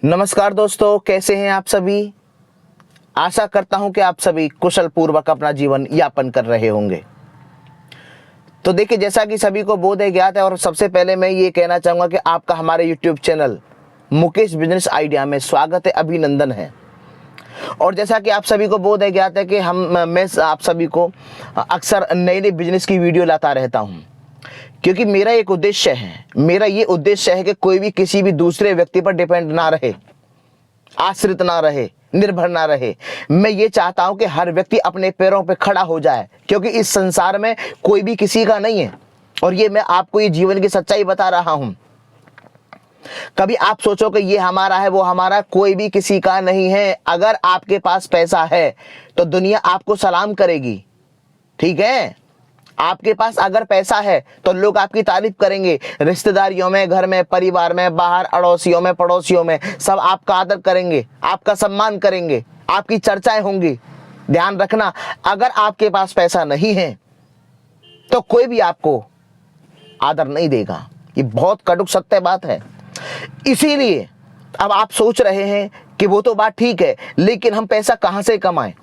नमस्कार दोस्तों, कैसे हैं आप सभी। आशा करता हूं कि आप सभी कुशल पूर्वक अपना जीवन यापन कर रहे होंगे। तो देखिए, जैसा कि सभी को बोध है, ज्ञात है, और सबसे पहले मैं ये कहना चाहूँगा कि आपका हमारे YouTube channel Mukesh business idea में स्वागत है, अभिनंदन है। और जैसा कि आप सभी को बोध है, ज्ञात है कि मैं आप सभी को अक्सर नई नई बिजनेस की वीडियो लाता रहता हूँ, क्योंकि मेरा एक उद्देश्य है। मेरा ये उद्देश्य है कि कोई भी किसी भी दूसरे व्यक्ति पर डिपेंड ना रहे, आश्रित ना रहे, निर्भर ना रहे। मैं ये चाहता हूं कि हर व्यक्ति अपने पैरों पे खड़ा हो जाए, क्योंकि इस संसार में कोई भी किसी का नहीं है। और ये मैं आपको ये जीवन की सच्चाई बता रहा हूं। कभी आप सोचो कि ये हमारा है, वो हमारा, कोई भी किसी का नहीं है। अगर आपके पास पैसा है तो दुनिया आपको सलाम करेगी, ठीक है। आपके पास अगर पैसा है तो लोग आपकी तारीफ करेंगे, रिश्तेदारियों में, घर में, परिवार में, बाहर, अड़ोसियों में, पड़ोसियों में, सब आपका आदर करेंगे, आपका सम्मान करेंगे, आपकी चर्चाएं होंगी। ध्यान रखना, अगर आपके पास पैसा नहीं है तो कोई भी आपको आदर नहीं देगा। ये बहुत कड़ुक सत्य बात है। इसीलिए अब आप सोच रहे हैं कि वो तो बात ठीक है, लेकिन हम पैसा कहां से कमाएं।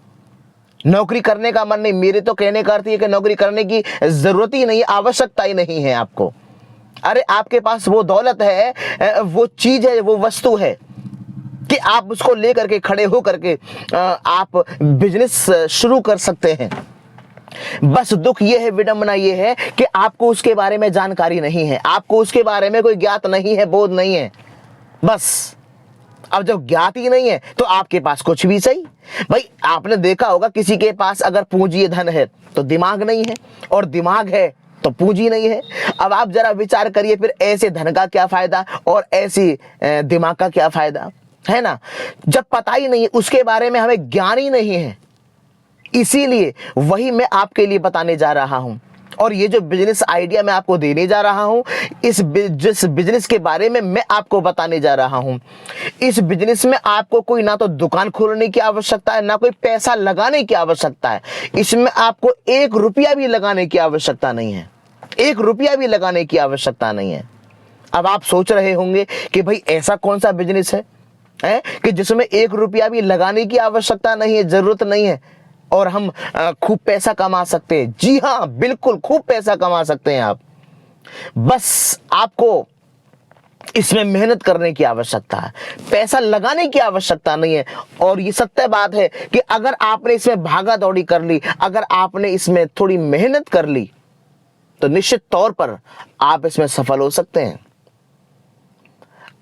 नौकरी करने का मन नहीं। मेरे तो कहने का अर्थ है कि नौकरी करने की जरूरत ही नहीं, आवश्यकता ही नहीं है आपको। अरे आपके पास वो दौलत है, वो चीज है, वो वस्तु है कि आप उसको लेकर के, खड़े होकर के आप बिजनेस शुरू कर सकते हैं। बस दुख ये है, विडंबना ये है कि आपको उसके बारे में जानकारी नहीं है, आपको उसके बारे में कोई ज्ञात नहीं है, बोध नहीं है। बस अब जब ज्ञात ही नहीं है तो आपके पास कुछ भी सही। भाई आपने देखा होगा, किसी के पास अगर पूंजी धन है तो दिमाग नहीं है, और दिमाग है तो पूंजी नहीं है। अब आप जरा विचार करिए, फिर ऐसे धन का क्या फायदा और ऐसी दिमाग का क्या फायदा, है ना। जब पता ही नहीं है, उसके बारे में हमें ज्ञान ही नहीं है। इसीलिए वही मैं आपके लिए बताने जा रहा हूं। और ये जो बिजनेस आइडिया मैं आपको देने जा रहा हूं, जिस बिजनेस के बारे में मैं आपको बताने जा रहा हूं, इस बिजनेस में आपको कोई ना तो दुकान खोलने की आवश्यकता है, ना कोई पैसा लगाने की आवश्यकता है। इसमें आपको 1 रुपया भी लगाने की आवश्यकता नहीं है, 1 रुपया भी लगाने की आवश्यकता नहीं है। अब आप सोच रहे होंगे कि भाई ऐसा कौन सा बिजनेस है कि जिसमें 1 रुपया भी लगाने की आवश्यकता नहीं है, जरूरत नहीं है, और हम खूब पैसा कमा सकते हैं। जी हां, बिल्कुल खूब पैसा कमा सकते हैं आप। बस आपको इसमें मेहनत करने की आवश्यकता है, पैसा लगाने की आवश्यकता नहीं है। और ये सत्य बात है कि अगर आपने इसमें भागा दौड़ी कर ली, अगर आपने इसमें थोड़ी मेहनत कर ली, तो निश्चित तौर पर आप इसमें सफल हो सकते हैं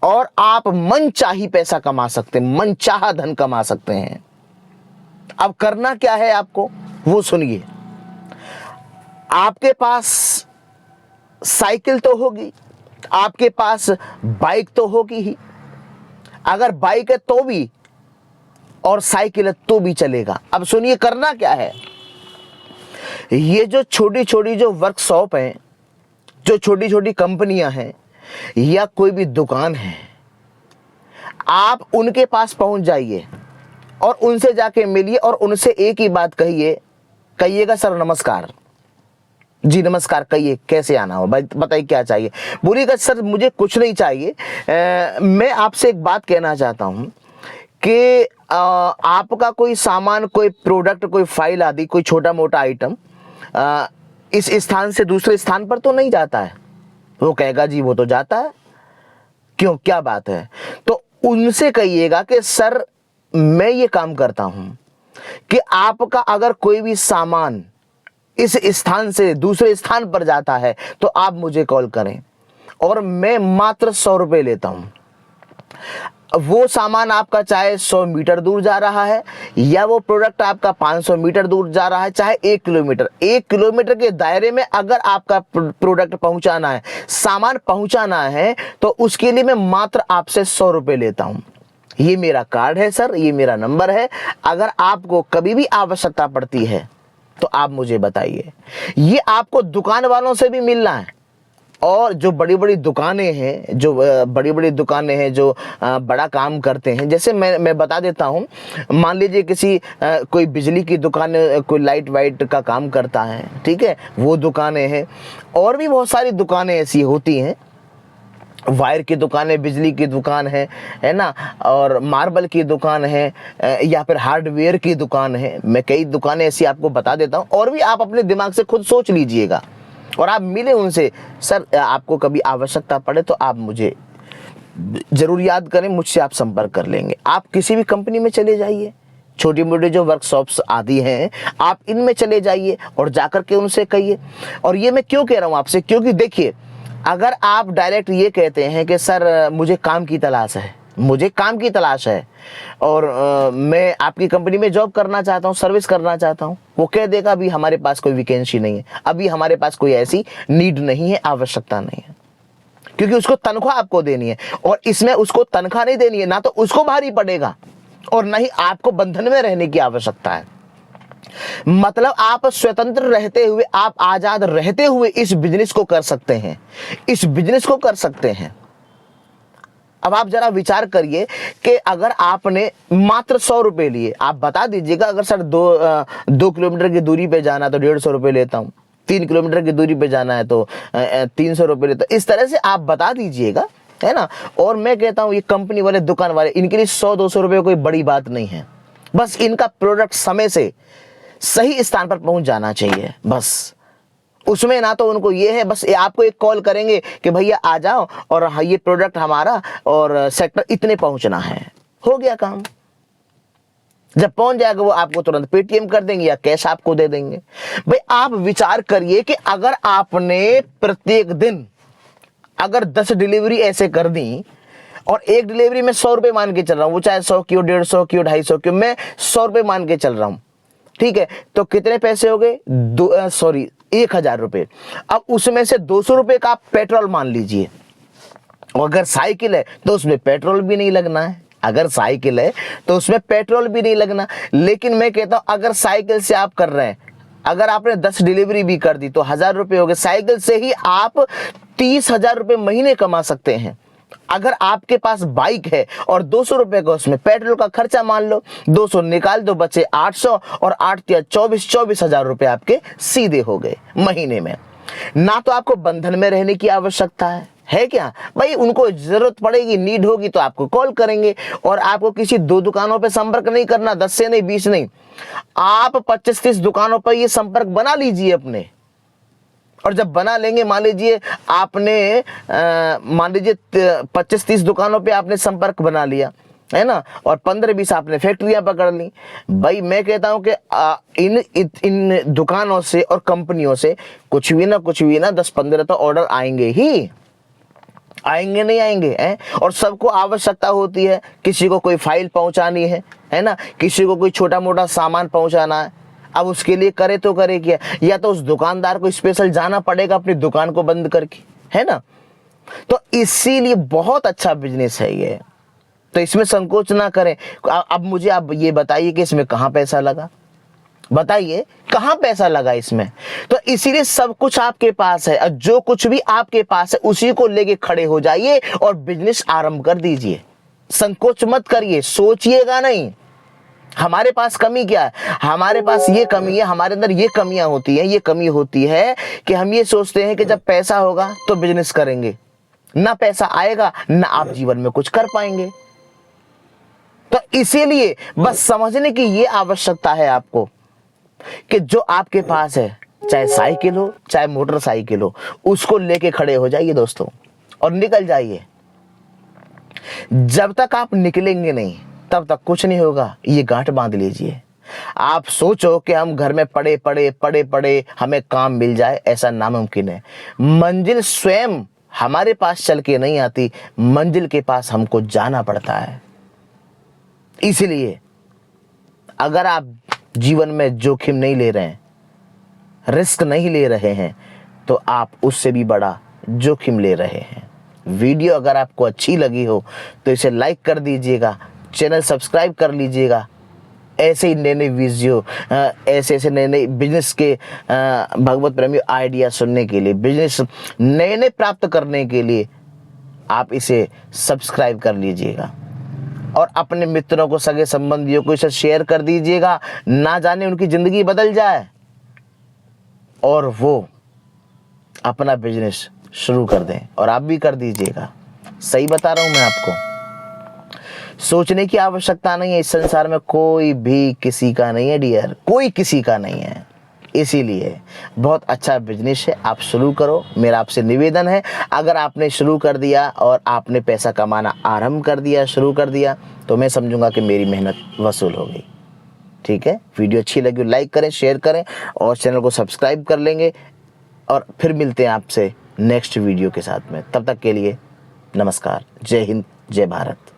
और आप मनचाही पैसा कमा सकते हैं, मनचाहा धन कमा सकते हैं। अब करना क्या है आपको, वो सुनिए। आपके पास साइकिल तो होगी, आपके पास बाइक तो होगी ही। अगर बाइक है तो भी, और साइकिल है तो भी चलेगा। अब सुनिए, करना क्या है। ये जो छोटी छोटी जो वर्कशॉप हैं, जो छोटी छोटी कंपनियां हैं, या कोई भी दुकान है, आप उनके पास पहुंच जाइए और उनसे जाके मिलिए और उनसे एक ही बात कहिएगा, सर नमस्कार। जी नमस्कार, कहिए कैसे आना हो, भाई बताइए क्या चाहिए। बोलिएगा, सर मुझे कुछ नहीं चाहिए, मैं आपसे एक बात कहना चाहता हूं कि आपका कोई सामान, कोई प्रोडक्ट, कोई फाइल आदि, कोई छोटा मोटा आइटम इस स्थान से दूसरे स्थान पर तो नहीं जाता है। वो कहेगा जी वो तो जाता है। क्यों, क्या बात है। तो उनसे कहिएगा कि सर मैं ये काम करता हूं कि आपका अगर कोई भी सामान इस स्थान से दूसरे स्थान पर जाता है तो आप मुझे कॉल करें, और मैं मात्र 100 रुपए लेता हूं। वो सामान आपका चाहे 100 मीटर दूर जा रहा है, या वो प्रोडक्ट आपका 500 मीटर दूर जा रहा है, चाहे 1 किलोमीटर, 1 किलोमीटर के दायरे में अगर आपका प्रोडक्ट पहुंचाना है, सामान पहुंचाना है, तो उसके लिए मैं मात्र आपसे 100 रुपए लेता हूं। ये मेरा कार्ड है सर, ये मेरा नंबर है। अगर आपको कभी भी आवश्यकता पड़ती है तो आप मुझे बताइए। ये आपको दुकान वालों से भी मिलना है, और जो बड़ी बड़ी दुकानें हैं, जो बड़ी बड़ी दुकानें हैं जो बड़ा काम करते हैं, जैसे मैं बता देता हूं, मान लीजिए किसी कोई बिजली की दुकान, कोई लाइट वाइट का काम करता है, ठीक है, वो दुकानें हैं। और भी बहुत सारी दुकानें ऐसी होती हैं वायर की दुकान है, बिजली की दुकान है ना, और मार्बल की दुकान है, या फिर हार्डवेयर की दुकान है। मैं कई दुकानें ऐसी आपको बता देता हूँ, और भी आप अपने दिमाग से खुद सोच लीजिएगा और आप मिले उनसे। सर आपको कभी आवश्यकता पड़े तो आप मुझे जरूर याद करें, मुझसे आप संपर्क कर लेंगे। आप किसी भी कंपनी में चले जाइए, छोटी मोटी जो वर्कशॉप्स आदि हैं आप इनमें चले जाइए और जाकर के उनसे कहिए। और ये मैं क्यों कह रहा हूँ आपसे, क्योंकि देखिए अगर आप डायरेक्ट ये कहते हैं कि सर मुझे काम की तलाश है, मुझे काम की तलाश है और मैं आपकी कंपनी में जॉब करना चाहता हूँ, सर्विस करना चाहता हूँ, वो कह देगा अभी हमारे पास कोई वैकेंसी नहीं है, अभी हमारे पास कोई ऐसी नीड नहीं है, आवश्यकता नहीं है। क्योंकि उसको तनख्वाह आपको देनी है, और इसमें उसको तनख्वाह नहीं देनी है, ना तो उसको भारी पड़ेगा और ना ही आपको बंधन में रहने की आवश्यकता है। मतलब आप स्वतंत्र रहते हुए, आप आजाद रहते हुए इस बिजनेस को कर सकते हैं, इस बिजनेस को कर सकते हैं। अब आप जरा विचार करिए कि अगर आपने मात्र 100 रुपए लिए, आप बता दीजिएगा अगर सर 2 किलोमीटर की दूरी पे जाना तो 150 रुपए लेता हूं, 3 किलोमीटर की दूरी पे जाना है तो 300 रुपए लेता हूं, इस तरह से आप बता दीजिएगा, है ना। और मैं कहता हूं ये कंपनी वाले, दुकान वाले, इनके लिए 100-200 रुपए कोई बड़ी बात नहीं है। बस इनका प्रोडक्ट समय से सही स्थान पर पहुंच जाना चाहिए, बस उसमें ना तो उनको ये है, बस आपको एक कॉल करेंगे कि भैया आ जाओ और ये प्रोडक्ट हमारा और सेक्टर इतने पहुंचना है, हो गया काम। जब पहुंच जाएगा वो आपको तुरंत पेटीएम कर देंगे या कैश आपको दे देंगे। भाई आप विचार करिए कि अगर आपने प्रत्येक दिन अगर 10 डिलीवरी ऐसे कर दी और एक डिलीवरी में 100 रुपए मान के चल रहा हूं, वो चाहे 100 की हो, 150 की हो, 250 की हो, मैं 100 रुपए मान के चल रहा हूं, ठीक है, तो कितने पैसे हो गए? 1000 रुपए। अब उसमें से 200 रुपए का आप पेट्रोल मान लीजिए, और अगर साइकिल है तो उसमें पेट्रोल भी नहीं लगना है, अगर साइकिल है तो उसमें पेट्रोल भी नहीं लगना। लेकिन मैं कहता हूं अगर साइकिल से आप कर रहे हैं, अगर आपने 10 डिलीवरी भी कर दी तो 1000 रुपए हो गए। साइकिल से ही आप 30,000 रुपए महीने कमा सकते हैं। अगर आपके पास बाइक है और 200 रुपए का उसमें पेट्रोल का खर्चा मान लो, 200 निकाल दो, बचे 800, और 8 या 24,000 रुपए आपके सीधे हो गए महीने में। ना तो आपको बंधन में रहने की आवश्यकता है क्या भाई, उनको जरूरत पड़ेगी, नीड होगी तो आपको कॉल करेंगे, और आपको किसी 2 दुकानों पे संपर्क नहीं करना, 10 से नहीं, 20 नहीं, आप 25-30 दुकानों पर ये संपर्क बना लीजिए अपने। और जब बना लेंगे, मान लीजिए आपने 25-30 दुकानों पे आपने संपर्क बना लिया, है ना, और 15-20 आपने फैक्ट्रियां पकड़ ली, भाई मैं कहता हूं कि इन दुकानों से और कंपनियों से कुछ भी ना 10-15 तो ऑर्डर आएंगे ही, आएंगे नहीं आएंगे, हैं। और सबको आवश्यकता होती है, किसी को कोई फाइल पहुंचानी है ना, किसी को कोई छोटा मोटा सामान पहुंचाना है। अब उसके लिए करे तो करे क्या, या तो उस दुकानदार को स्पेशल जाना पड़ेगा अपनी दुकान को बंद करके, है ना। तो इसीलिए बहुत अच्छा बिजनेस है ये, तो इसमें संकोच ना करें। अब मुझे आप ये बताइए कि इसमें कहां पैसा लगा, बताइए कहां पैसा लगा इसमें। तो इसीलिए सब कुछ आपके पास है, और जो कुछ भी आपके पास है उसी को लेके खड़े हो जाइए और बिजनेस आरंभ कर दीजिए। संकोच मत करिए, सोचिएगा नहीं हमारे पास कमी क्या है, हमारे पास ये कमी है, हमारे अंदर ये कमियां होती है, ये कमी होती है कि हम ये सोचते हैं कि जब पैसा होगा तो बिजनेस करेंगे, ना पैसा आएगा ना आप जीवन में कुछ कर पाएंगे। तो इसीलिए बस समझने की ये आवश्यकता है आपको कि जो आपके पास है, चाहे साइकिल हो चाहे मोटरसाइकिल हो, उसको लेके खड़े हो जाइए दोस्तों और निकल जाइए। जब तक आप निकलेंगे नहीं तब तक कुछ नहीं होगा, ये गांठ बांध लीजिए। आप सोचो कि हम घर में पड़े पड़े हमें काम मिल जाए, ऐसा नामुमकिन है। मंजिल स्वयं हमारे पास चल के नहीं आती, मंजिल के पास हमको जाना पड़ता है। इसलिए अगर आप जीवन में जोखिम नहीं ले रहे हैं, रिस्क नहीं ले रहे हैं, तो आप उससे भी बड़ा जोखिम ले रहे हैं। वीडियो अगर आपको अच्छी लगी हो तो इसे लाइक कर दीजिएगा, चैनल सब्सक्राइब कर लीजिएगा। ऐसे ही नए नए वीडियो, ऐसे नए बिजनेस के भगवत प्रेमी आइडिया सुनने के लिए, बिजनेस नए प्राप्त करने के लिए आप इसे सब्सक्राइब कर लीजिएगा और अपने मित्रों को, सगे संबंधियों को इसे शेयर कर दीजिएगा। ना जाने उनकी जिंदगी बदल जाए और वो अपना बिजनेस शुरू कर दें, और आप भी कर दीजिएगा। सही बता रहा हूं मैं आपको। सोचने की आवश्यकता नहीं है, इस संसार में कोई भी किसी का नहीं है डियर, कोई किसी का नहीं है। इसीलिए बहुत अच्छा बिजनेस है, आप शुरू करो। मेरा आपसे निवेदन है, अगर आपने शुरू कर दिया और आपने पैसा कमाना आरंभ कर दिया, शुरू कर दिया, तो मैं समझूंगा कि मेरी मेहनत वसूल हो गई। ठीक है, वीडियो अच्छी लगी लाइक करें, शेयर करें और चैनल को सब्सक्राइब कर लेंगे। और फिर मिलते हैं आपसे नेक्स्ट वीडियो के साथ में। तब तक के लिए नमस्कार, जय हिंद, जय भारत।